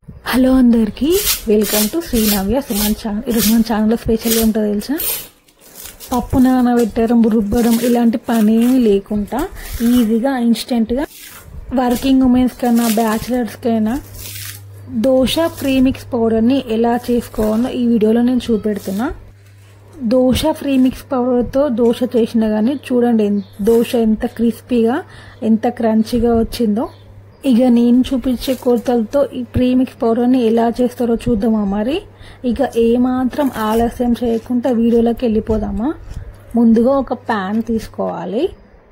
Hello అందరికీ welcome to Srinavya Suman channel. ఈరోజు మన ఛానల్లో స్పెషల్ ఏమిటో తెలుసా? పప్పు నానబెట్టడం, రుబ్బడం ఇలాంటి పని ఏమీ లేకుండా ఈజీగా ఇన్స్టెంట్గా వర్కింగ్ ఉమెన్స్ కైనా బ్యాచిలర్స్ కైనా దోశ ప్రీమిక్స్ పౌడర్ని ఎలా చేసుకోవాలో ఈ వీడియోలో నేను చూపెడుతున్నా. దోశ ప్రీమిక్స్ పౌడర్తో దోశ చేసినా కానీ చూడండి దోశ ఎంత క్రిస్పీగా ఎంత క్రంచీగా వచ్చిందో. ఇక నేను చూపించే కొలతలతో ఈ ప్రీమిక్స్ పౌడర్ని ఎలా చేస్తారో చూద్దామా మరి. ఇక ఏమాత్రం ఆలస్యం చేయకుండా వీడియోలోకి వెళ్ళిపోదామా. ముందుగా ఒక ప్యాన్ తీసుకోవాలి.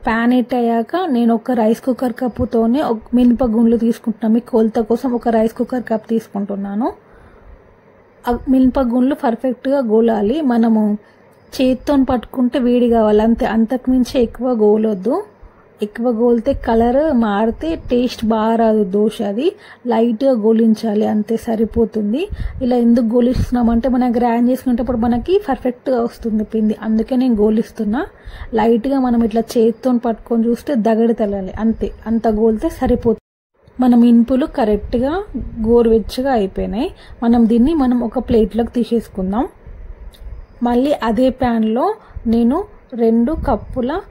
ప్యాన్ హీట్ అయ్యాక నేను ఒక రైస్ కుక్కర్ కప్పుతోనే ఒక మినప గుండ్లు తీసుకుంటున్నాను. మీ కొలత కోసం ఒక రైస్ కుక్కర్ కప్ తీసుకుంటున్నాను. మినప గుండ్లు పర్ఫెక్ట్గా గోలాలి. మనము చేతితో పట్టుకుంటే వేడి కావాలి అంతే, అంతకుమించి ఎక్కువ గోలొద్దు. ఎక్కువ గోలితే కలర్ మారితే టేస్ట్ బాగా రాదు దోశ. అది లైట్గా గోలించాలి అంతే సరిపోతుంది. ఇలా ఎందుకు గోలిస్తున్నామంటే మనం గ్రైండ్ చేసుకునేటప్పుడు మనకి పర్ఫెక్ట్గా వస్తుంది పిండి, అందుకే నేను గోలిస్తున్నా. లైట్గా మనం ఇట్లా చేతితో పట్టుకొని చూస్తే దగడి తెలాలి అంతే, అంత గోలితే సరిపోతుంది. మనం ఇంపులు కరెక్ట్గా గోరువెచ్చగా అయిపోయినాయి. దీన్ని ఒక ప్లేట్లోకి తీసేసుకుందాం. మళ్ళీ అదే ప్యాన్లో నేను 2 కప్పుల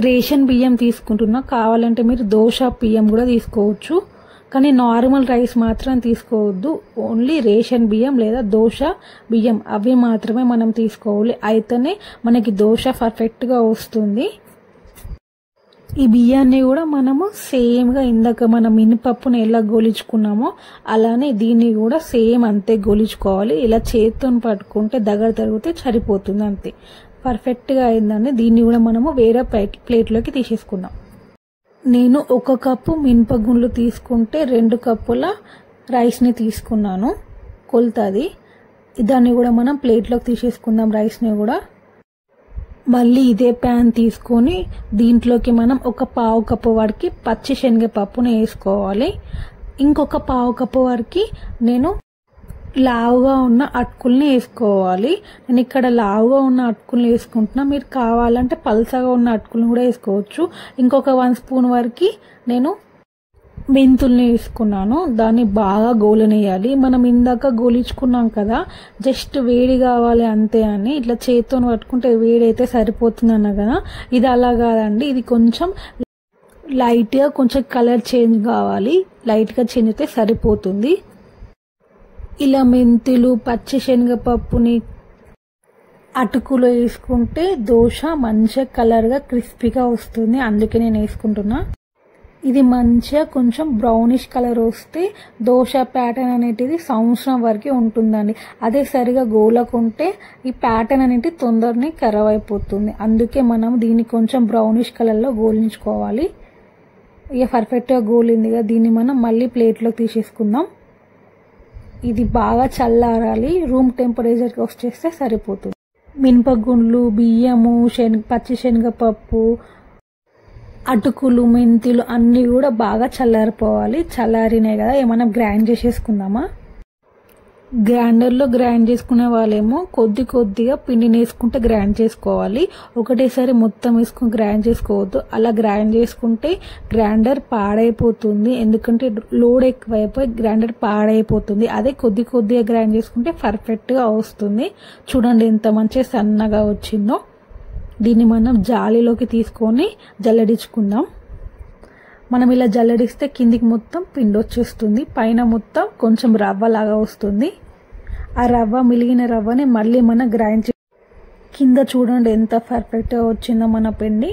రేషన్ బియ్యం తీసుకుంటున్నా. కావాలంటే మీరు దోశ బియ్యం కూడా తీసుకోవచ్చు, కానీ నార్మల్ రైస్ మాత్రం తీసుకోవద్దు. ఓన్లీ రేషన్ బియ్యం లేదా దోశ బియ్యం అవి మాత్రమే మనం తీసుకోవాలి. అయితేనే మనకి దోశ పర్ఫెక్ట్గా వస్తుంది. ఈ బియ్యాన్ని కూడా మనము సేమ్గా ఇందాక మనం మినపప్పును ఎలా గోలించుకున్నామో అలానే దీన్ని కూడా సేమ్ అంతే గోలించుకోవాలి. ఇలా చేతితో పట్టుకుంటే దగ్గర తరిగితే సరిపోతుంది అంతే. పర్ఫెక్ట్గా అయిందండి. దీన్ని కూడా మనము వేరే ప్లేట్లోకి తీసేసుకుందాం. నేను 1 కప్పు మినపగుండ్లు తీసుకుంటే 2 కప్పుల రైస్ని తీసుకున్నాను కొలతది. దాన్ని కూడా మనం ప్లేట్లోకి తీసేసుకుందాం రైస్ని కూడా. మళ్ళీ ఇదే ప్యాన్ తీసుకొని దీంట్లోకి మనం 1/4 కప్పు వరకు పచ్చి శనగపప్పును వేసుకోవాలి. ఇంకొక 1/4 కప్పు వరకు నేను లావుగా ఉన్న అటుకుల్ని వేసుకోవాలి. నేను ఇక్కడ లావుగా ఉన్న అటుకుల్ని వేసుకుంటున్నా. మీరు కావాలంటే పల్సగా ఉన్న అటుకుల్ని కూడా వేసుకోవచ్చు. ఇంకొక 1 స్పూన్ వరకు నేను మెంతుల్ని వేసుకున్నాను. దాన్ని బాగా గోలనేయాలి. మనం ఇందాక గోలించుకున్నాం కదా, జస్ట్ వేడి కావాలి అంతే అని ఇట్లా చేతితో పట్టుకుంటే వేడైతే సరిపోతుంది అన్న కదా. ఇది అలా కాదండి, ఇది కొంచెం లైట్గా కొంచెం కలర్ చేంజ్ కావాలి. లైట్గా చేంజ్ అయితే సరిపోతుంది. ఇలా మెంతులు పచ్చి శనగపప్పుని అటుకులో వేసుకుంటే దోశ మంచిగా కలర్గా క్రిస్పీగా వస్తుంది, అందుకే నేను వేసుకుంటున్నా. ఇది మంచిగా కొంచెం బ్రౌనిష్ కలర్ వస్తే దోశ ప్యాటర్న్ అనేటిది సంవత్సరం వరకు ఉంటుందండి. అదే సరిగా గోలకుంటే ఈ ప్యాటర్న్ అనేది తొందరనే ఖరాబ్ అయిపోతుంది. అందుకే మనం దీన్ని కొంచెం బ్రౌనిష్ కలర్లో గోలించుకోవాలి. ఇక పర్ఫెక్ట్గా గోలిందిగా దీన్ని మనం మళ్ళీ ప్లేట్లోకి తీసేసుకుందాం. ఇది బాగా చల్లారాలి, రూమ్ టెంపరేచర్కి వచ్చేస్తే సరిపోతుంది. మినపగుండ్లు, బియ్యము, పచ్చి శనగపప్పు, అటుకులు, మెంతులు అన్నీ కూడా బాగా చల్లారిపోవాలి. చల్లారినాయి కదా, ఏమైనా గ్రైండ్ చేసేసుకుందామా. గ్రైండర్లో గ్రైండ్ చేసుకునే వాళ్ళేమో కొద్దిగా పిండిని వేసుకుంటే గ్రైండ్ చేసుకోవాలి. ఒకటేసారి మొత్తం వేసుకుని గ్రైండ్ చేసుకోవద్దు. అలా గ్రైండ్ చేసుకుంటే గ్రైండర్ పాడైపోతుంది. ఎందుకంటే లోడ్ ఎక్కువైపోయి గ్రైండర్ పాడైపోతుంది. అదే కొద్దిగా గ్రైండ్ చేసుకుంటే పర్ఫెక్ట్గా వస్తుంది. చూడండి ఎంత మంచిగా సన్నగా వచ్చిందో. దీన్ని మనం జాలీలోకి తీసుకొని జల్లడించుకుందాం. మనం ఇలా జల్లడిస్తే కిందికి మొత్తం పిండి వచ్చేస్తుంది, పైన మొత్తం కొంచెం రవ్వ లాగా వస్తుంది. ఆ రవ్వ మిలిగిన రవ్వని మళ్ళీ మనం గ్రైండ్ కింద చూడండి ఎంత పర్ఫెక్ట్గా వచ్చిందో మన పిండి.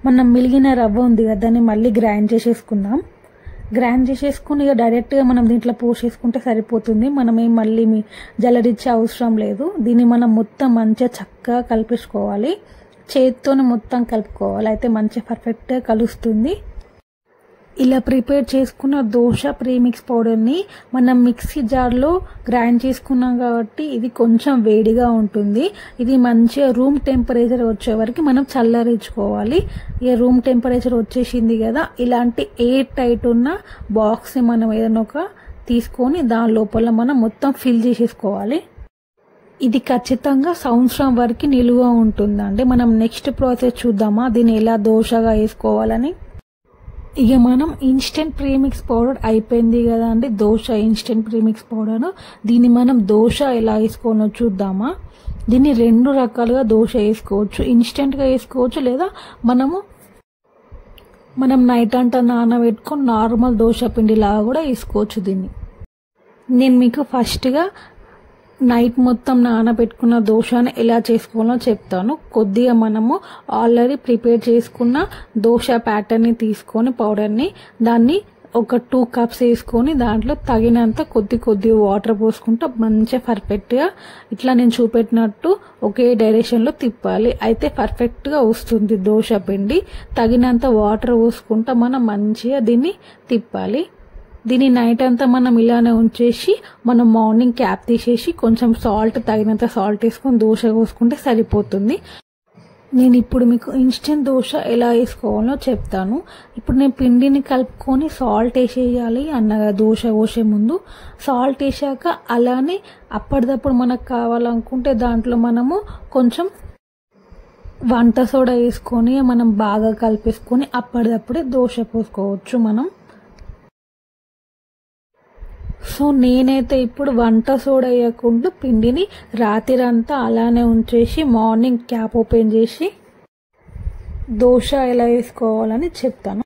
మనం మిలిగిన రవ్వ ఉంది కదా, దాన్ని మళ్ళీ గ్రైండ్ చేసేసుకుందాం. గ్రైండ్ చేసేసుకుని ఇక డైరెక్ట్గా మనం దీంట్లో పోసేసుకుంటే సరిపోతుంది. మనమేం మళ్ళీ జల్లడిచ్చే అవసరం లేదు. దీన్ని మనం మొత్తం మంచిగా చక్కగా కలిపేసుకోవాలి. చేతితోనే మొత్తం కలుపుకోవాలి, అయితే మంచిగా పర్ఫెక్ట్గా కలుస్తుంది. ఇలా ప్రిపేర్ చేసుకున్న దోశ ప్రీమిక్స్ పౌడర్ని మనం మిక్సీ జార్లో గ్రైండ్ చేసుకున్నాం కాబట్టి ఇది కొంచెం వేడిగా ఉంటుంది. ఇది మంచిగా రూమ్ టెంపరేచర్ వచ్చే వరకు మనం చల్లరించుకోవాలి. ఇక రూమ్ టెంపరేచర్ వచ్చేసింది కదా, ఇలాంటి ఎయిర్ టైట్ ఉన్న బాక్స్ని మనం ఏదైనా తీసుకొని దాని లోపల మనం మొత్తం ఫిల్ చేసేసుకోవాలి. ఇది ఖచ్చితంగా సంవత్సరం వరకు నిలువ ఉంటుందండి. మనం నెక్స్ట్ ప్రాసెస్ చూద్దామా, దీన్ని ఎలా దోశగా వేసుకోవాలని. ఇక మనం ఇన్స్టెంట్ ప్రీమిక్స్ పౌడర్ అయిపోయింది కదా అండి, దోశ ఇన్స్టెంట్ ప్రీమిక్స్ పౌడర్. దీన్ని మనం దోశ ఎలా వేసుకోనో చూద్దామా. దీన్ని 2 రకాలుగా దోశ వేసుకోవచ్చు. ఇన్స్టెంట్గా వేసుకోవచ్చు, లేదా మనం నైట్ అంతా నానబెట్టుకొని నార్మల్ దోశ పిండిలాగా కూడా వేసుకోవచ్చు. దీన్ని నేను మీకు ఫస్ట్గా నైట్ మొత్తం నానబెట్టుకున్న దోశని ఎలా చేసుకోవాలో చెప్తాను. కొద్దిగా మనము ఆల్రెడీ ప్రిపేర్ చేసుకున్న దోశ ప్యాటర్న్ని తీసుకొని పౌడర్ని దాన్ని ఒక 2 కప్స్ వేసుకొని దాంట్లో తగినంత కొద్ది వాటర్ పోసుకుంటా మంచిగా పర్ఫెక్ట్గా ఇట్లా నేను చూపెట్టినట్టు ఒకే డైరెక్షన్లో తిప్పాలి. అయితే పర్ఫెక్ట్గా వస్తుంది దోశ పిండి. తగినంత వాటర్ పోసుకుంటా మనం మంచిగా దీన్ని తిప్పాలి. దీన్ని నైట్ అంతా మనం ఇలానే ఉంచేసి మనం మార్నింగ్ క్యాప్ తీసేసి కొంచెం తగినంత సాల్ట్ వేసుకొని దోశ పోసుకుంటే సరిపోతుంది. నేను ఇప్పుడు మీకు ఇన్స్టెంట్ దోశ ఎలా వేసుకోవాలో చెప్తాను. ఇప్పుడు నేను పిండిని కలుపుకొని సాల్ట్ వేసేయాలి అన్నగా దోశ పోసే ముందు. సాల్ట్ వేసాక అలానే అప్పటిదప్పుడు మనకు కావాలనుకుంటే దాంట్లో మనము కొంచెం వంట సోడా వేసుకొని మనం బాగా కలిపేసుకొని అప్పటిదప్పుడే దోశ పోసుకోవచ్చు మనం. సో నేనైతే ఇప్పుడు వంట సోడా వేయకుండా పిండిని రాత్రంతా అలానే ఉంచేసి మార్నింగ్ క్యాప్ ఓపెన్ చేసి దోశ ఎలా వేసుకోవాలని చెప్తాను.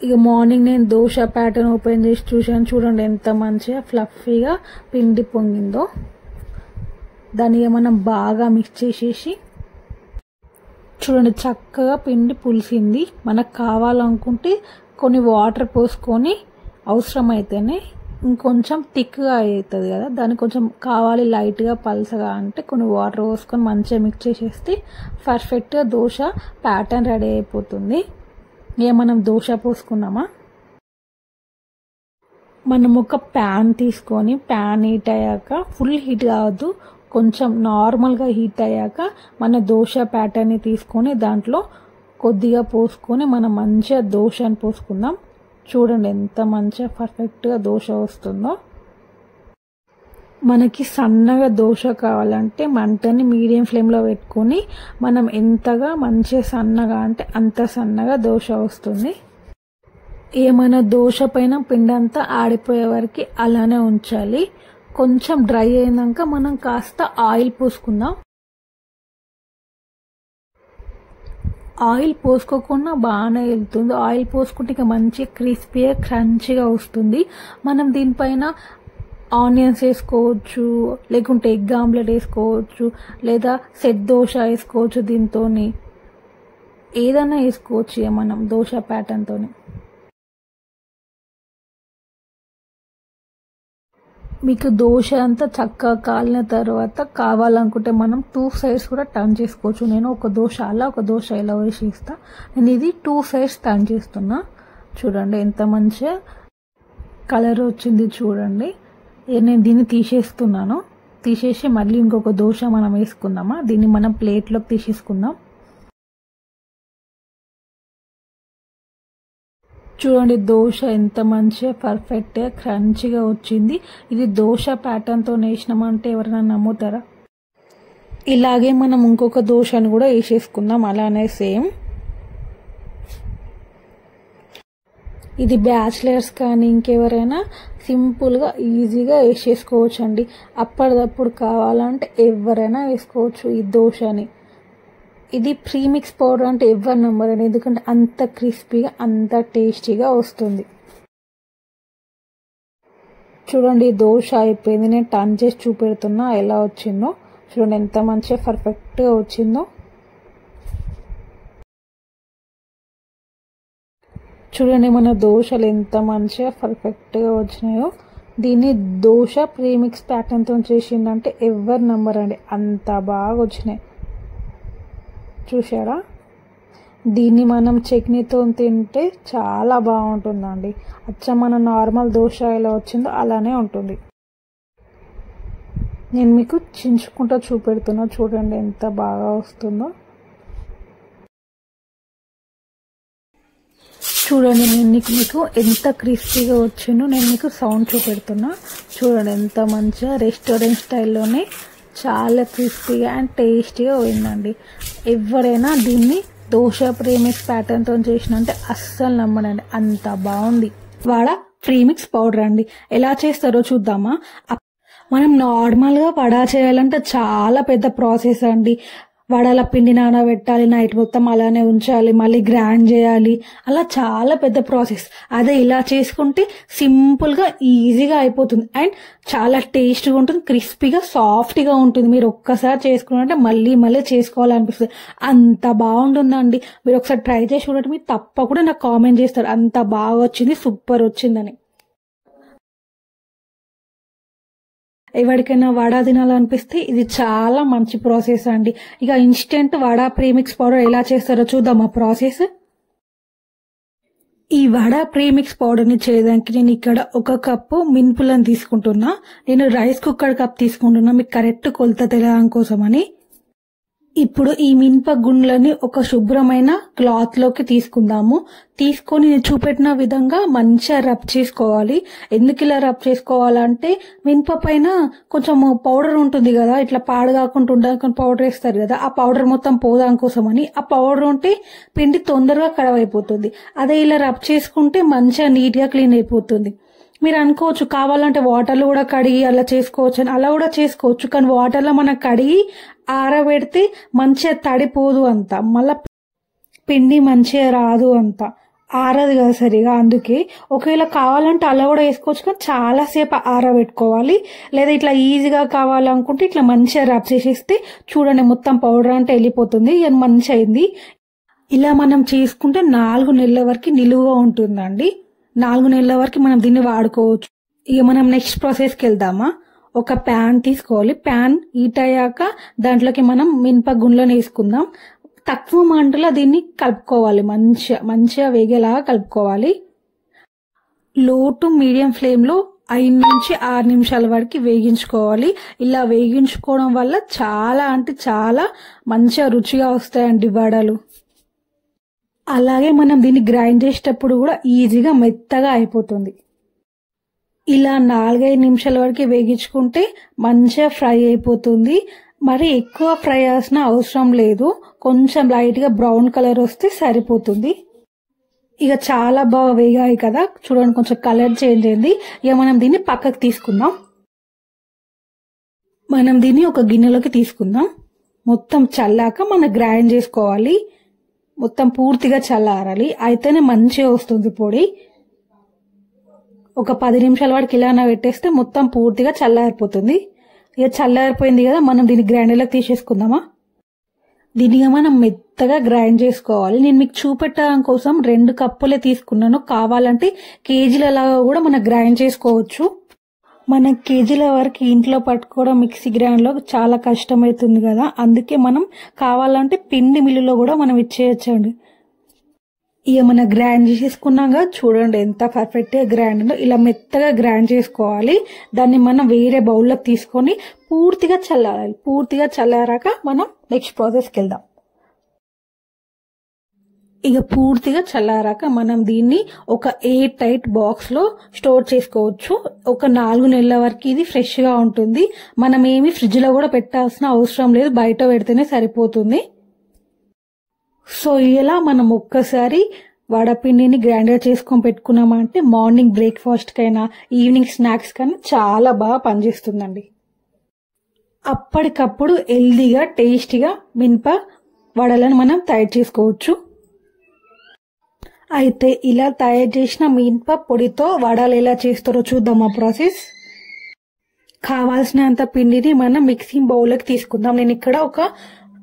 ఇక మార్నింగ్ నేను దోశ ప్యాటర్న్ ఓపెన్ చేసి చూశాను. చూడండి ఎంత మంచిగా ఫ్లఫీగా పిండి పొంగిందో. దాన్ని మనం బాగా మిక్స్ చేసేసి చూడండి చక్కగా పిండి పులిసింది. మనకు కావాలనుకుంటే కొన్ని వాటర్ పోసుకొని అవసరమైతేనే ఇంకొంచెం థిక్గా అవుతుంది కదా, దానికి కొంచెం కావాలి లైట్గా పల్సగా అంటే కొన్ని వాటర్ పోసుకొని మంచిగా మిక్స్ చేసేస్తే పర్ఫెక్ట్గా దోశ ప్యాటర్న్ రెడీ అయిపోతుంది. ఇక మనం దోశ పోసుకున్నామా, మనం ఒక ప్యాన్ తీసుకొని ప్యాన్ హీట్ అయ్యాక ఫుల్ హీట్ కావద్దు, కొంచెం నార్మల్గా హీట్ అయ్యాక మన దోశ ప్యాటర్న్ని తీసుకొని దాంట్లో కొద్దిగా పోసుకొని మనం మంచిగా దోశని పోసుకుందాం. చూడండి ఎంత మంచిగా పర్ఫెక్ట్గా దోశ వస్తుందో. మనకి సన్నగా దోశ కావాలంటే మంటని మీడియం ఫ్లేమ్లో పెట్టుకొని మనం ఎంతగా మంచిగా సన్నగా అంటే అంత సన్నగా దోశ వస్తుంది. ఏమైనా దోశ పైన పిండి అంతా ఆడిపోయే వరకు అలానే ఉంచాలి. కొంచెం డ్రై అయినాక మనం కాస్త ఆయిల్ పోసుకుందాం. ఆయిల్ పోసుకోకుండా బాగానే వెళ్తుంది. ఆయిల్ పోసుకుంటే ఇక మంచిగా క్రిస్పీగా క్రంచీగా వస్తుంది. మనం దీనిపైన ఆనియన్స్ వేసుకోవచ్చు, లేకుంటే ఎగ్ ఆమ్లెట్ వేసుకోవచ్చు, లేదా సెట్ దోశ వేసుకోవచ్చు. దీంతో ఏదైనా వేసుకోవచ్చు మనం దోశ ప్యాటర్న్తో. మీకు దోశ అంతా చక్కగా కాలిన తర్వాత కావాలనుకుంటే మనం 2 సైడ్స్ కూడా టర్న్ చేసుకోవచ్చు. నేను ఒక దోశ అలా ఒక దోశ ఇలా వేసి ఇస్తా. నేను ఇది 2 సైడ్స్ టర్న్ చేస్తున్నా. చూడండి ఎంత మంచిగా కలర్ వచ్చింది చూడండి. నేను దీన్ని తీసేస్తున్నాను. తీసేసి మళ్ళీ ఇంకొక దోశ మనం వేసుకుందామా. దీన్ని మనం ప్లేట్లోకి తీసేసుకుందాం. చూడండి దోశ ఎంత మంచిగా పర్ఫెక్ట్గా క్రంచిగా వచ్చింది. ఇది దోశ ప్యాటర్న్తో వేసినామంటే ఎవరైనా నమ్ముతారా? ఇలాగే మనం ఇంకొక దోశను కూడా వేసేసుకుందాం అలానే సేమ్. ఇది బ్యాచిలర్స్ కానీ ఇంకెవరైనా సింపుల్గా ఈజీగా వేసేసుకోవచ్చు అండి. అప్పటిదప్పుడు కావాలంటే ఎవరైనా వేసుకోవచ్చు ఈ దోశని. ఇది ప్రీమిక్స్ పౌడర్ అంటే ఎవరు నమ్మరండి, ఎందుకంటే అంత క్రిస్పీగా అంత టేస్టీగా వస్తుంది. చూడండి దోశ అయిపోయింది. నేను టర్న్ చేసి చూపెడుతున్నా ఎలా వచ్చిందో. చూడండి ఎంత మంచిగా పర్ఫెక్ట్గా వచ్చిందో. చూడండి మన దోశలు ఎంత మంచిగా పర్ఫెక్ట్గా వచ్చినాయో. దీన్ని దోశ ప్రీమిక్స్ ప్యాటర్న్తో చేసిందంటే ఎవరు నమ్మరండి, అంత బాగా వచ్చినాయి. చూసారా? దీన్ని మనం చట్నీతో తింటే చాలా బాగుంటుందండి. అచ్చం మన నార్మల్ దోశ ఎలా వచ్చిందో అలానే ఉంటుంది. నేను మీకు చించుకుంటూ చూపెడుతున్నా. చూడండి ఎంత బాగా వస్తుందో. చూడండి నేను మీకు ఎంత క్రిస్పీగా వచ్చిందో నేను మీకు సౌండ్ చూపెడుతున్నా. చూడండి ఎంత మంచిగా రెస్టారెంట్ స్టైల్లోనే చాలా క్రిస్పీగా అండ్ టేస్టీగా పోయిందండి. ఎవరైనా దీన్ని దోశ ప్రీమిక్స్ ప్యాటర్న్ తో చేసిన అంటే అస్సలు నమ్మనండి, అంత బాగుంది. వడ ప్రీమిక్స్ పౌడర్ అండి. ఎలా చేస్తారో చూద్దామా. మనం నార్మల్ గా వడ చేయాలంటే చాలా పెద్ద ప్రాసెస్ అండి. వడల పిండి నానబెట్టాలి, నైట్ మొత్తం అలానే ఉంచాలి, మళ్ళీ గ్రైండ్ చేయాలి, అలా చాలా పెద్ద ప్రాసెస్. అదే ఇలా చేసుకుంటే సింపుల్ గా ఈజీగా అయిపోతుంది అండ్ చాలా టేస్ట్గా ఉంటుంది, క్రిస్పీగా సాఫ్ట్గా ఉంటుంది. మీరు ఒక్కసారి చేసుకున్నారంటే మళ్ళీ మళ్ళీ చేసుకోవాలనిపిస్తుంది, అంత బాగుంటుందండి. మీరు ఒకసారి ట్రై చేసి చూడండి, మీరు తప్పకుండా నాకు కామెంట్ చేస్తారు అంత బాగా వచ్చింది, సూపర్ వచ్చిందని. ఎవరికైనా వడ తినాలనిపిస్తే ఇది చాలా మంచి ప్రాసెస్ అండి. ఇక ఇన్స్టెంట్ వడ ప్రీమిక్స్ పౌడర్ ఎలా చేస్తారో చూద్దాం ఆ ప్రాసెస్. ఈ వడ ప్రీమిక్స్ పౌడర్ ని చేయడానికి నేను ఇక్కడ 1 కప్పు మినుపులను తీసుకుంటున్నా. నేను రైస్ కుక్కర్ కప్ తీసుకుంటున్నా, మీకు కరెక్ట్ కొలత తెలియడం కోసమని. ఇప్పుడు ఈ మినప గుండ్లని ఒక శుభ్రమైన క్లాత్ లోకి తీసుకుందాము. తీసుకొని నేను చూపెట్టిన విధంగా మంచిగా రబ్ చేసుకోవాలి. ఎందుకు ఇలా రబ్ చేసుకోవాలంటే మినప పైన కొంచెం పౌడర్ ఉంటుంది కదా, ఇట్లా పాడు కాకుండా ఉండడానికి పౌడర్ వేస్తారు కదా, ఆ పౌడర్ మొత్తం పోదాం కోసమని. ఆ పౌడర్ ఉంటే పిండి తొందరగా కడవ అయిపోతుంది. అదే ఇలా రబ్ చేసుకుంటే మంచిగా నీట్ గా క్లీన్ అయిపోతుంది. మీరు అనుకోవచ్చు కావాలంటే వాటర్లో కూడా కడిగి అలా చేసుకోవచ్చు అని, అలా కూడా చేసుకోవచ్చు. కానీ వాటర్లో మనం కడిగి ఆరబెడితే మంచిగా తడిపోదు అంత, మళ్ళా పిండి మంచిగా రాదు అంత, ఆరదు కదా సరిగా. అందుకే ఒకవేళ కావాలంటే అలా కూడా వేసుకోవచ్చు, కానీ చాలా సేపు ఆరబెట్టుకోవాలి. లేదా ఇట్లా ఈజీగా కావాలనుకుంటే ఇట్లా మంచిగా రబ్ చేసేస్తే చూడండి మొత్తం పౌడర్ అంటే వెళ్ళిపోతుంది, ఇది మంచిగా అయింది. ఇలా మనం చేసుకుంటే 4 నెలల వరకు నిలువుగా ఉంటుందండి. 4 నెలల వరకు మనం దీన్ని వాడుకోవచ్చు. ఇక మనం నెక్స్ట్ ప్రాసెస్కి వెళ్దామా. ఒక ప్యాన్ తీసుకోవాలి. ప్యాన్ హీట్ అయ్యాక దాంట్లోకి మనం మినప గుండ్లను వేసుకుందాం. తక్కువ మంటలో దీన్ని కలుపుకోవాలి, మంచిగా వేగేలాగా కలుపుకోవాలి. లో టు మీడియం ఫ్లేమ్ లో 5 నుంచి 6 నిమిషాల వరకు వేగించుకోవాలి. ఇలా వేగించుకోవడం వల్ల చాలా అంటే చాలా మంచిగా రుచిగా వస్తాయండి వడలు. అలాగే మనం దీన్ని గ్రైండ్ చేసేటప్పుడు కూడా ఈజీగా మెత్తగా అయిపోతుంది. ఇలా 4-5 నిమిషాల వరకు వేగించుకుంటే మంచిగా ఫ్రై అయిపోతుంది. మరి ఎక్కువ ఫ్రై చేయాల్సిన అవసరం లేదు, కొంచెం లైట్ గా బ్రౌన్ కలర్ వస్తే సరిపోతుంది. ఇక చాలా బాగా వేగాయి కదా, చూడండి కొంచెం కలర్ చేంజ్ అయింది. ఇక మనం దీన్ని పక్కకు తీసుకుందాం. మనం దీన్ని ఒక గిన్నెలోకి తీసుకుందాం. మొత్తం చల్లాక మనం గ్రైండ్ చేసుకోవాలి. మొత్తం పూర్తిగా చల్లారాలి, అయితేనే మంచిగా వస్తుంది పొడి. ఒక 10 నిమిషాల వరకు ఇలానే పెట్టేస్తే మొత్తం పూర్తిగా చల్లారిపోతుంది. ఇక చల్లారిపోయింది కదా, మనం దీన్ని గ్రైండర్లోకి తీసేసుకుందామా. దీనిగా మనం మెత్తగా గ్రైండ్ చేసుకోవాలి. నేను మీకు చూపెట్టడం కోసం 2 కప్పులే తీసుకున్నాను, కావాలంటే కేజీలలాగా కూడా మనం గ్రైండ్ చేసుకోవచ్చు. మన కేజీల వరకు ఇంట్లో పట్టుకోవడం మిక్సీ గ్రైండ్ లో చాలా కష్టమవుతుంది కదా, అందుకే మనం కావాలంటే పిండి మిల్లులో కూడా మనం ఇచ్చేయచ్చండి. ఇక మనం గ్రైండ్ చేసుకున్నాం కదా, చూడండి ఎంత పర్ఫెక్ట్ గా గ్రైండ్ ఉందో. ఇలా మెత్తగా గ్రైండ్ చేసుకోవాలి. దాన్ని మనం వేరే బౌల్లోకి తీసుకొని పూర్తిగా చల్లారాలి. పూర్తిగా చల్లారాక మనం నెక్స్ట్ ప్రాసెస్కి వెళ్దాం. ఇక పూర్తిగా చల్లారాక మనం దీన్ని ఒక ఎయిర్ టైట్ బాక్స్ లో స్టోర్ చేసుకోవచ్చు. ఒక 4 నెలల వరకు ఇది ఫ్రెష్ గా ఉంటుంది. మనం ఏమి ఫ్రిడ్జ్ లో కూడా పెట్టాల్సిన అవసరం లేదు, బయట పెడితేనే సరిపోతుంది. సో ఇలా మనం ఒక్కసారి వడపిండిని గ్రైండర్ చేసుకొని పెట్టుకున్నామంటే మార్నింగ్ బ్రేక్ఫాస్ట్ కైనా ఈవినింగ్ స్నాక్స్ కైనా చాలా బాగా పనిచేస్తుందండి. అప్పటికప్పుడు హెల్దీగా టేస్టీగా మినప వడలను మనం తయారు చేసుకోవచ్చు. అయితే ఇలా తయారు చేసిన మినప పొడితో వడలు ఎలా చేస్తారో చూద్దాం ఆ ప్రాసెస్. కావాల్సినంత పిండిని మనం మిక్సింగ్ బౌల్లోకి తీసుకుందాం. నేను ఇక్కడ ఒక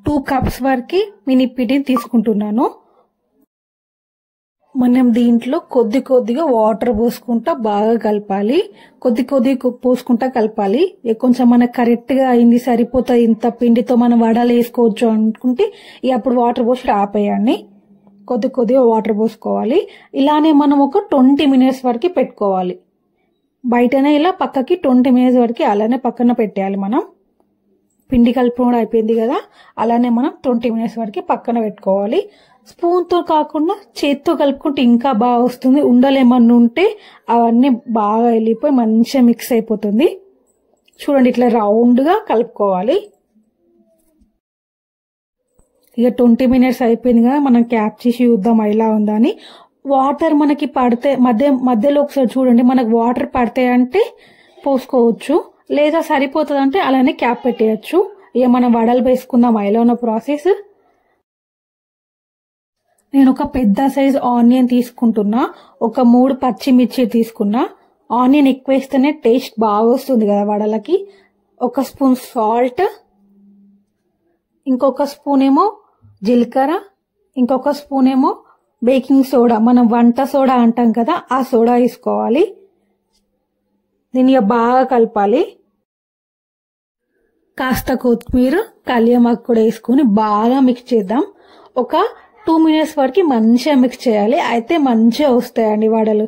2 కప్స్ వరకు మినపిండిని తీసుకుంటున్నాను. మనం దీంట్లో కొద్దిగా వాటర్ పోసుకుంటా బాగా కలపాలి. కొద్దిగా పోసుకుంటా కలపాలి. కొంచెం మనకు కరెక్ట్ గా అయింది, సరిపోతుంది, ఇంత పిండితో మనం వడలు వేసుకోవచ్చు అనుకుంటే అప్పుడు వాటర్ పోసి ఆపేయండి. కొద్దిగా వాటర్ పోసుకోవాలి. ఇలానే మనం ఒక 20 మినిట్స్ వరకు పెట్టుకోవాలి. బయటనే ఇలా పక్కకి 20 మినిట్స్ వరకు అలానే పక్కన పెట్టేయాలి. మనం పిండి కలుపు కూడా అయిపోయింది కదా, అలానే మనం 20 మినిట్స్ వరకు పక్కన పెట్టుకోవాలి. స్పూన్ తో కాకుండా చేత్తో కలుపుకుంటే ఇంకా బాగా వస్తుంది. ఉండలేమన్నా ఉంటే అవన్నీ బాగా వెళ్ళిపోయి మంచిగా మిక్స్ అయిపోతుంది. చూడండి ఇట్లా రౌండ్ గా కలుపుకోవాలి. ఇక 20 minutes అయిపోయింది కదా, మనం క్యాప్ చేసి చూద్దాం ఎలా ఉందని. వాటర్ మనకి పడితే మధ్యలో ఒకసారి చూడండి, మనకు వాటర్ పడతాయంటే పోసుకోవచ్చు, లేదా సరిపోతుందంటే అలానే క్యాప్ పెట్టేయచ్చు. ఇక మనం వడలు వేసుకుందాం. ఎలా ఉన్న ప్రాసెస్, నేను ఒక పెద్ద సైజ్ ఆనియన్ తీసుకుంటున్నా, ఒక 3 పచ్చిమిర్చి తీసుకున్నా. ఆనియన్ ఎక్కువ వేస్తేనే టేస్ట్ బాగా వస్తుంది కదా వడలకి. 1 స్పూన్ సాల్ట్, ఇంకొక స్పూన్ ఏమో జీలకర్ర, ఇంకొక స్పూన్ ఏమో బేకింగ్ సోడా, మనం వంట సోడా అంటాం కదా, ఆ సోడా వేసుకోవాలి. దీన్ని బాగా కలపాలి. కాస్త కొత్తిమీర, కళ్యామాకు కూడా వేసుకుని బాగా మిక్స్ చేద్దాం. ఒక 2 minutes వరకు మంచిగా మిక్స్ చేయాలి. అయితే మంచిగా వస్తాయండి వడలు.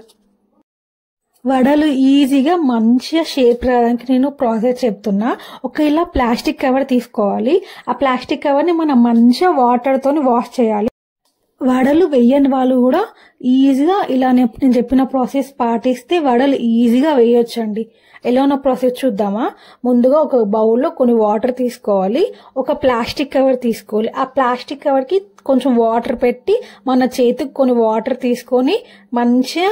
వడలు ఈజీగా మంచిగా షేప్ రావడానికి నేను ప్రాసెస్ చెప్తున్నా. ఒక ఇలా ప్లాస్టిక్ కవర్ తీసుకోవాలి. ఆ ప్లాస్టిక్ కవర్ని మనం మంచిగా వాటర్తో వాష్ చేయాలి. వడలు వేయని వాళ్ళు కూడా ఈజీగా ఇలా నేను చెప్పిన ప్రాసెస్ పాటిస్తే వడలు ఈజీగా వేయొచ్చండి. ఎలా ఉన్న ప్రాసెస్ చూద్దామా. ముందుగా ఒక బౌల్లో కొన్ని వాటర్ తీసుకోవాలి, ఒక ప్లాస్టిక్ కవర్ తీసుకోవాలి. ఆ ప్లాస్టిక్ కవర్కి కొంచెం వాటర్ పెట్టి మన చేతికి కొన్ని వాటర్ తీసుకొని మంచిగా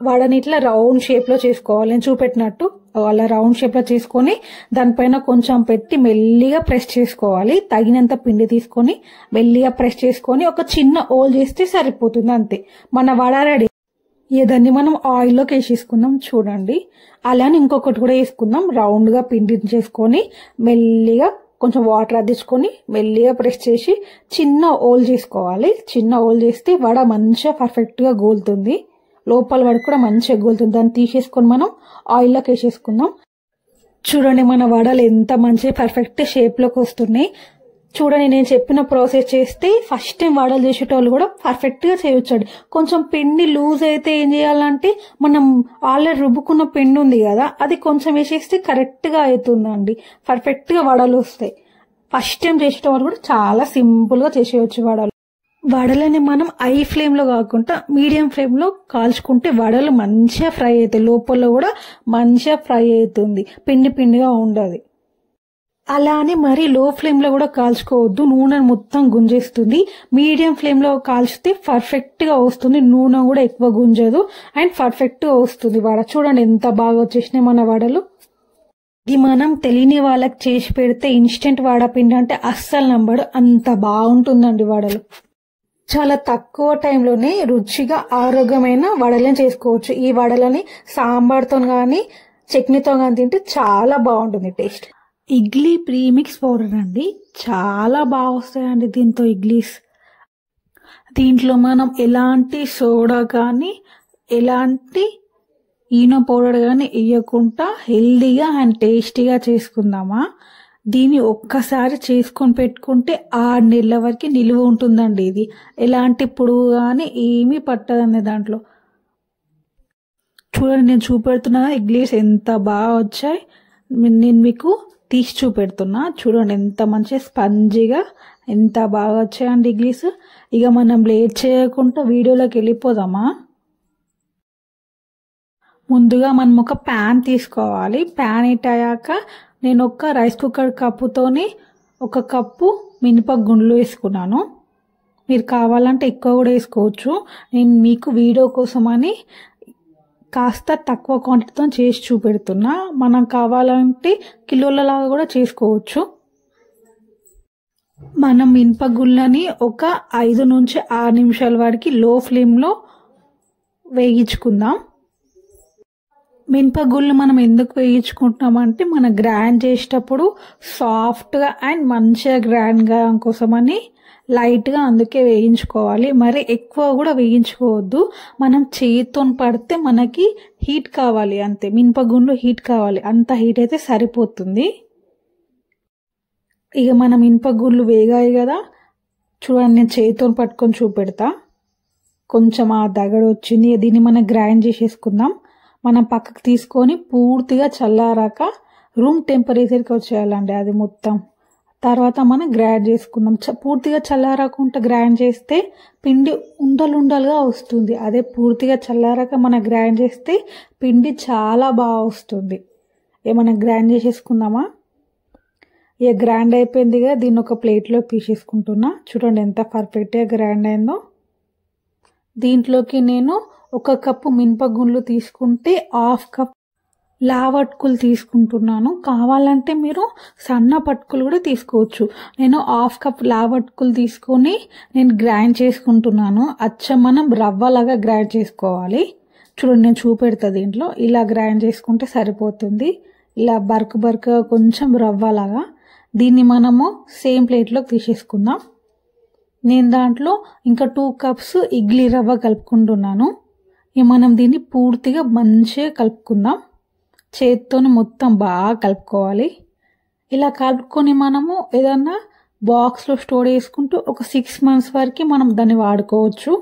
వడని ఇట్లా రౌండ్ షేప్లో చేసుకోవాలి. నేను చూపెట్టినట్టు అలా రౌండ్ షేప్లో చేసుకొని దానిపైన కొంచెం పెట్టి మెల్లిగా ప్రెస్ చేసుకోవాలి. తగినంత పిండి తీసుకొని మెల్లిగా ప్రెస్ చేసుకొని ఒక చిన్న హోల్ చేస్తే సరిపోతుంది, అంతే. మన వడ రెడీ. దాన్ని మనం ఆయిల్లోకి వేసేసుకుందాం చూడండి. అలానే ఇంకొకటి కూడా వేసుకుందాం. రౌండ్గా పిండి చేసుకొని మెల్లిగా కొంచెం వాటర్ అద్దించుకొని మెల్లిగా ప్రెస్ చేసి చిన్న హోల్ చేసుకోవాలి. చిన్న హోల్ చేస్తే వడ మంచిగా పర్ఫెక్ట్గా గోలుతుంది, లోపల వరకు కూడా మంచిగా గోలుతుంది. దాన్ని తీసేసుకొని మనం ఆయిల్లోకి వేసేసుకుందాం. చూడండి మన వడలు ఎంత మంచిగా పర్ఫెక్ట్ షేప్లోకి వస్తున్నాయి. చూడండి, నేను చెప్పిన ప్రాసెస్ చేస్తే ఫస్ట్ టైం వడలు చేసేటోళ్ళు కూడా పర్ఫెక్ట్గా చేయొచ్చండి. కొంచెం పిండి లూజ్ అయితే ఏం చేయాలంటే మనం ఆల్రెడీ రుబ్బుకున్న పిండి ఉంది కదా, అది కొంచెం వేసేస్తే కరెక్ట్గా అవుతుందండి, పర్ఫెక్ట్గా వడలు వస్తాయి. ఫస్ట్ టైం చేసేటోళ్ళు కూడా చాలా సింపుల్గా చేసేయచ్చు వడలు. వడలని మనం హై ఫ్లేమ్లో కాకుండా మీడియం ఫ్లేమ్లో కాల్చుకుంటే వడలు మంచిగా ఫ్రై అవుతాయి, లోపల కూడా మంచిగా ఫ్రై అవుతుంది, పిండి పిండిగా ఉండదు. అలానే మరి లో ఫ్లేమ్లో కూడా కాల్చుకోవద్దు, నూనె మొత్తం గుంజేస్తుంది. మీడియం ఫ్లేమ్లో కాల్చితే పర్ఫెక్ట్గా వస్తుంది, నూనె కూడా ఎక్కువ గుంజదు అండ్ పర్ఫెక్ట్గా వస్తుంది వడ. చూడండి ఎంత బాగా వచ్చేసినాయి మన వడలు. ఇది మనం తెలియని వాళ్ళకి చేసి పెడితే ఇన్స్టెంట్ వడపిండి అంటే అస్సలు నమ్మడు, అంత బాగుంటుందండి వడలు. చాలా తక్కువ టైంలోనే రుచిగా ఆరోగ్యమైన వడలను చేసుకోవచ్చు. ఈ వడలని సాంబార్తో కానీ చట్నీతో కానీ తింటే చాలా బాగుంటుంది టేస్ట్. ఇడ్లీ ప్రీమిక్స్ పౌడర్ అండి, చాలా బాగా వస్తాయండి దీంతో ఇడ్లీస్. దీంట్లో మనం ఎలాంటి సోడా కానీ ఎలాంటి ఈనో పౌడర్ కానీ వేయకుండా హెల్దీగా అండ్ టేస్టీగా చేసుకుందామా. దీన్ని ఒక్కసారి చేసుకొని పెట్టుకుంటే 6 నెలల వరకు నిలువ ఉంటుందండి. ఇది ఎలాంటి పురుగు కానీ ఏమీ పట్టదండి దాంట్లో. చూడండి, నేను చూపెడుతున్నా ఇడ్లీస్ ఎంత బాగా వచ్చాయి. నేను మీకు తీసి చూపెడుతున్నా. చూడండి ఎంత మంచి స్పంజీగా ఎంత బాగా వచ్చాయండి ఇడ్లీస్. ఇక మనం లేట్ చేయకుండా వీడియోలోకి వెళ్ళిపోదామా. ముందుగా మనం ఒక ప్యాన్ తీసుకోవాలి. ప్యాన్ హీట్ అయ్యాక నేను ఒక రైస్ కుక్కర్ కప్పుతోని 1 కప్పు మినపగుండ్లు వేసుకున్నాను. మీరు కావాలంటే ఎక్కువ కూడా వేసుకోవచ్చు. నేను మీకు వీడియో కోసమని కాస్త తక్కువ క్వాంటిటీతో చేసి చూపెడుతున్నా. మనం కావాలంటే కిలోలలాగా కూడా చేసుకోవచ్చు. మనం మినపగుళ్ళని ఒక 5 నుంచి 6 నిమిషాల వరకు లో ఫ్లేమ్లో వేయించుకుందాం. మినపగుళ్ళు మనం ఎందుకు వేయించుకుంటున్నామంటే మనం గ్రైండ్ చేసేటప్పుడు సాఫ్ట్గా అండ్ మంచిగా గ్రైండ్గా కోసమని లైట్గా అందుకే వేయించుకోవాలి. మరి ఎక్కువ కూడా వేయించుకోవద్దు. మనం చేతితో పడితే మనకి హీట్ కావాలి అంతే, మినపగుండ్లు హీట్ కావాలి, అంత హీట్ అయితే సరిపోతుంది. ఇక మన మినపగుళ్ళు వేగాయి కదా, చూడండి నేను చేతితో పట్టుకొని చూపెడతా. కొంచెం ఆ దగడు వచ్చింది. దీన్ని మనం గ్రైండ్ చేసేసుకుందాం. మనం పక్కకు తీసుకొని పూర్తిగా చల్లారాక రూమ్ టెంపరేచర్కి వచ్చేయాలండి అది మొత్తం. తర్వాత మనం గ్రైండ్ చేసుకుందాం. పూర్తిగా చల్లారకుండా గ్రైండ్ చేస్తే పిండి ఉండలుండలుగా వస్తుంది. అదే పూర్తిగా చల్లారాక మనం గ్రైండ్ చేస్తే పిండి చాలా బాగా వస్తుంది. ఏమన్నా గ్రైండ్ చేసేసుకుందామా. ఇక గ్రైండ్ అయిపోయింది కదా, దీన్ని ఒక ప్లేట్లో తీసేసుకుంటున్నా. చూడండి ఎంత పర్ఫెక్ట్గా గ్రైండ్ అయిందో. దీంట్లోకి నేను 1 కప్పు మినపగుండ్లు తీసుకుంటే 1/2 కప్ లావట్కులు తీసుకుంటున్నాను. కావాలంటే మీరు సన్న పట్టుకులు కూడా తీసుకోవచ్చు. నేను 1/2 కప్ లావట్కులు తీసుకొని నేను గ్రైండ్ చేసుకుంటున్నాను. మనం రవ్వలాగా గ్రైండ్ చేసుకోవాలి. చూడండి నేను చూపెడతా. దీంట్లో ఇలా గ్రైండ్ చేసుకుంటే సరిపోతుంది. ఇలా బరక కొంచెం రవ్వలాగా. దీన్ని మనము సేమ్ ప్లేట్లోకి తీసేసుకుందాం. నేను దాంట్లో ఇంకా 2 కప్స్ ఇడ్లీ రవ్వ కలుపుకుంటున్నాను. మనం దీన్ని పూర్తిగా మంచిగా కలుపుకుందాం. చేతితో మొత్తం బాగా కలుపుకోవాలి. ఇలా కలుపుకొని మనము ఏదన్నా బాక్స్లో స్టోర్ చేసుకుంటూ ఒక 6 months వరకు మనం దాన్ని వాడుకోవచ్చు.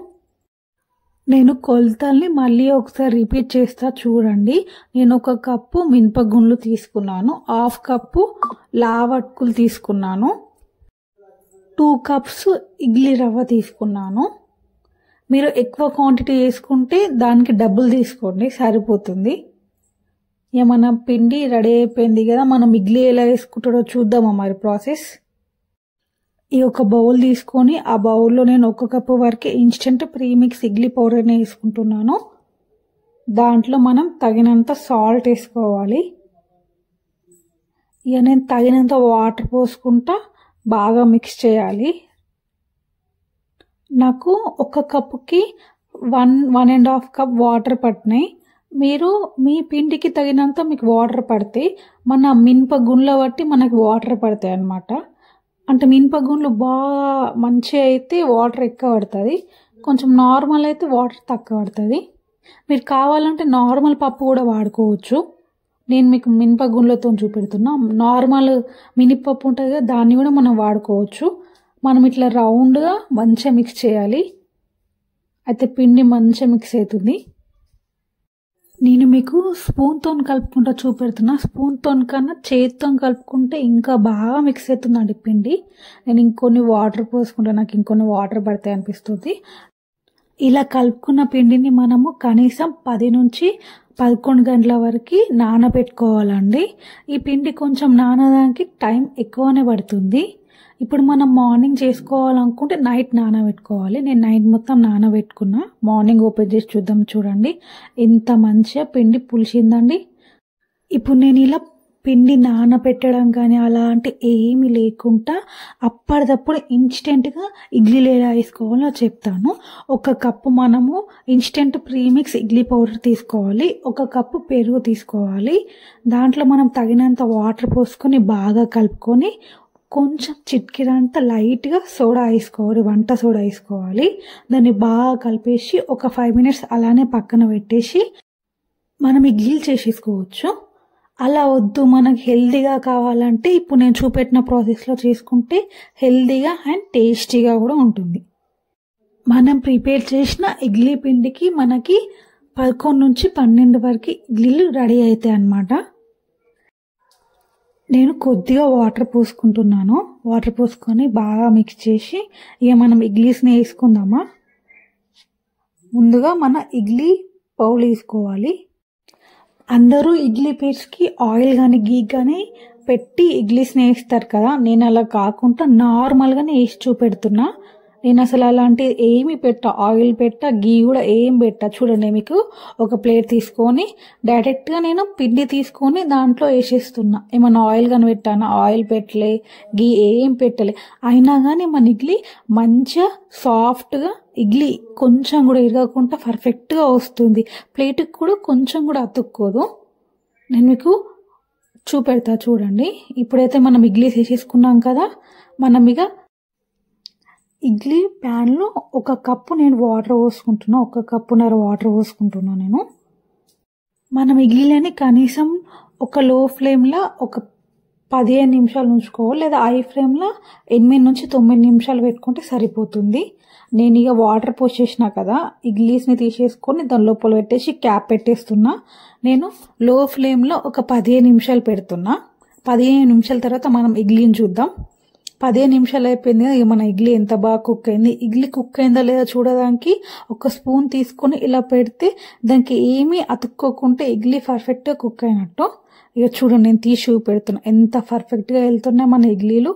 నేను కొలతల్ని మళ్ళీ ఒకసారి రిపీట్ చేస్తా చూడండి. నేను 1 కప్పు మినపగుండ్లు తీసుకున్నాను, 1/2 కప్పు లావట్కులు తీసుకున్నాను, 2 కప్స్ ఇడ్లీ రవ్వ తీసుకున్నాను. మీరు ఎక్కువ క్వాంటిటీ వేసుకుంటే దానికి డబుల్ తీసుకోండి, సరిపోతుంది. ఇక మన పిండి రెడీ అయిపోయింది కదా. మనం ఇడ్లీ ఎలా వేసుకుంటాడో చూద్దామా మరి ప్రాసెస్. ఈ ఒక బౌల్ తీసుకొని ఆ బౌల్లో నేను 1 కప్పు వరకు ఇన్స్టెంట్ ప్రీమిక్స్ ఇడ్లీ పౌడర్ని వేసుకుంటున్నాను. దాంట్లో మనం తగినంత సాల్ట్ వేసుకోవాలి. ఇక నేను తగినంత వాటర్ పోసుకుంటా బాగా మిక్స్ చేయాలి. నాకు 1 కప్పుకి 1.5 కప్ వాటర్ పట్టినాయి. మీరు మీ పిండికి తగినంత మీకు వాటర్ పడితే మన మినపగుండ్ల బట్టి మనకి వాటర్ పడతాయి అన్నమాట. అంటే మినపగుండ్లు బాగా మంచిగా అయితే వాటర్ ఎక్కువ పడుతుంది, కొంచెం నార్మల్ అయితే వాటర్ తక్కువ పడుతుంది. మీరు కావాలంటే నార్మల్ పప్పు కూడా వాడుకోవచ్చు. నేను మీకు మినపగుండ్లతో చూపెడుతున్నా. నార్మల్ మినపప్పు ఉంటుంది కదా, దాన్ని కూడా మనం వాడుకోవచ్చు. మనం ఇట్లా రౌండ్గా మంచిగా మిక్స్ చేయాలి. అయితే పిండి మంచిగా మిక్స్ అవుతుంది. నేను మీకు స్పూన్తో కలుపుకుంటా చూపెడుతున్నా. స్పూన్తో కన్నా చేతితో కలుపుకుంటే ఇంకా బాగా మిక్స్ అవుతుందండి పిండి. నేను ఇంకొన్ని వాటర్ పోసుకుంటా, నాకు ఇంకొన్ని వాటర్ పడతాయి అనిపిస్తుంది. ఇలా కలుపుకున్న పిండిని మనము కనీసం 10 నుంచి 11 గంటల వరకు నానబెట్టుకోవాలండి. ఈ పిండి కొంచెం నానడానికి టైం ఎక్కువనే పడుతుంది. ఇప్పుడు మనం మార్నింగ్ చేసుకోవాలనుకుంటే నైట్ నానబెట్టుకోవాలి. నేను నైట్ మొత్తం నానబెట్టుకున్నా. మార్నింగ్ ఓపెన్ చేసి చూద్దాం. చూడండి ఎంత మంచిగా పిండి పులిసిందండి. ఇప్పుడు నేను ఇలా పిండి నానబెట్టడం కానీ అలాంటి ఏమీ లేకుండా అప్పటిదప్పుడు ఇన్స్టెంట్గా ఇడ్లీలు ఎలా వేసుకోవాలో చెప్తాను. 1 కప్పు మనము ఇన్స్టెంట్ ప్రీమిక్స్ ఇడ్లీ పౌడర్ తీసుకోవాలి. 1 కప్పు పెరుగు తీసుకోవాలి. దాంట్లో మనం తగినంత వాటర్ పోసుకొని బాగా కలుపుకొని కొంచెం చిటికెడంత లైట్గా సోడా వేసుకోవాలి, వంట సోడా వేసుకోవాలి. దాన్ని బాగా కలిపేసి ఒక 5 minutes అలానే పక్కన పెట్టేసి మనం ఇడ్లీలు చేసేసుకోవచ్చు. అలా వద్దు, మనకు హెల్తీగా కావాలంటే ఇప్పుడు నేను చూపెట్టిన ప్రాసెస్లో చేసుకుంటే హెల్తీగా అండ్ టేస్టీగా కూడా ఉంటుంది. మనం ప్రిపేర్ చేసిన ఇడ్లీ పిండికి మనకి 11 నుంచి 12 వరకు ఇడ్లీలు రెడీ అవుతాయి అన్నమాట. నేను కొద్దిగా వాటర్ పోసుకుంటున్నాను. వాటర్ పోసుకొని బాగా మిక్స్ చేసి ఇక మనం ఇడ్లీస్ని వేసుకుందామా. ముందుగా మన ఇడ్లీ బౌల్ వేసుకోవాలి. అందరూ ఇడ్లీ ప్లేట్స్కి ఆయిల్ కానీ గీ కానీ పెట్టి ఇడ్లీస్ని వేస్తారు కదా. నేను అలా కాకుండా నార్మల్గానే వేసి చూపెడుతున్నా. నేను అసలు అలాంటి ఏమి ఆయిల్ గీ కూడా ఏం చూడండి. మీకు ఒక ప్లేట్ తీసుకొని డైరెక్ట్గా నేను పిండి తీసుకొని దాంట్లో వేసేస్తున్నా. ఏమన్నా ఆయిల్ కానీ పెట్టానా? ఆయిల్ పెట్టలే, గీ ఏం పెట్టలే. అయినా కానీ మన ఇడ్లీ మంచిగా సాఫ్ట్గా, ఇడ్లీ కొంచెం కూడా ఇరగకుండా పర్ఫెక్ట్గా వస్తుంది. ప్లేట్కి కూడా కొంచెం కూడా అతుక్కోదు. నేను మీకు చూపెడతా చూడండి. ఇప్పుడైతే మనం ఇడ్లీస్ వేసేసుకున్నాం కదా, మనం ఇక ఇడ్లీ ప్యాన్లో 1 కప్పు నేను వాటర్ పోసుకుంటున్నా. 1 కప్పున్నర వాటర్ పోసుకుంటున్నా నేను. మనం ఇడ్లీలని కనీసం ఒక లో ఫ్లేమ్లో ఒక 15 నిమిషాలు ఉంచుకోవాలి, లేదా హై ఫ్లేమ్లో 8 నుంచి 9 నిమిషాలు పెట్టుకుంటే సరిపోతుంది. నేను ఇక వాటర్ పోసేసిన కదా, ఇడ్లీస్ని తీసేసుకొని దాని లోపల పెట్టేసి క్యాప్ పెట్టేస్తున్నా. నేను లో ఫ్లేమ్లో ఒక 15 నిమిషాలు పెడుతున్నా. 15 నిమిషాల తర్వాత మనం ఇడ్లీని చూద్దాం. 10 నిమిషాలు అయిపోయింది కదా, ఇక మన ఇడ్లీ ఎంత బాగా కుక్ అయింది. ఇడ్లీ కుక్ అయిందా లేదా చూడడానికి ఒక స్పూన్ తీసుకొని ఇలా పెడితే దానికి ఏమీ అతుక్కోకుంటే ఇడ్లీ పర్ఫెక్ట్గా కుక్ అయినట్టు. ఇక చూడండి, నేను తీసి చూపెడుతున్నా ఎంత పర్ఫెక్ట్గా వెళ్తున్నాయి మన ఇడ్లీలు.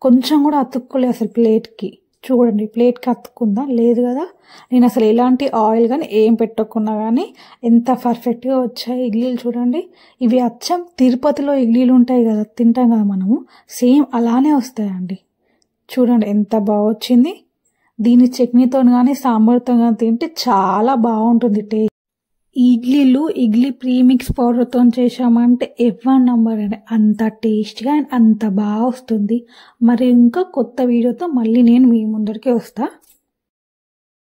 కొంచెం కూడా అతుక్కోలేదు అసలు ప్లేట్కి. చూడండి, ప్లేట్కి అతుక్కుందా లేదు కదా. నేను అసలు ఎలాంటి ఆయిల్ కానీ ఏం పెట్టకున్నా కానీ ఎంత పర్ఫెక్ట్గా వచ్చాయి ఇడ్లీలు చూడండి. ఇవి అచ్చం తిరుపతిలో ఇడ్లీలు ఉంటాయి కదా, తింటాం కదా మనము, సేమ్ అలానే వస్తాయండి. చూడండి ఎంత బాగా వచ్చింది. దీని చట్నీతో కానీ సాంబార్తో కానీ తింటే చాలా బాగుంటుంది టేస్ట్. ఇడ్లీలు ఇడ్లీ ప్రీమిక్స్ పౌడర్తో చేసామంటే ఎవరి నంబర్ అండి, అంత టేస్ట్గా అండ్ అంత బాగా వస్తుంది. మరి ఇంకా కొత్త వీడియోతో మళ్ళీ నేను మీ ముందరికి వస్తా.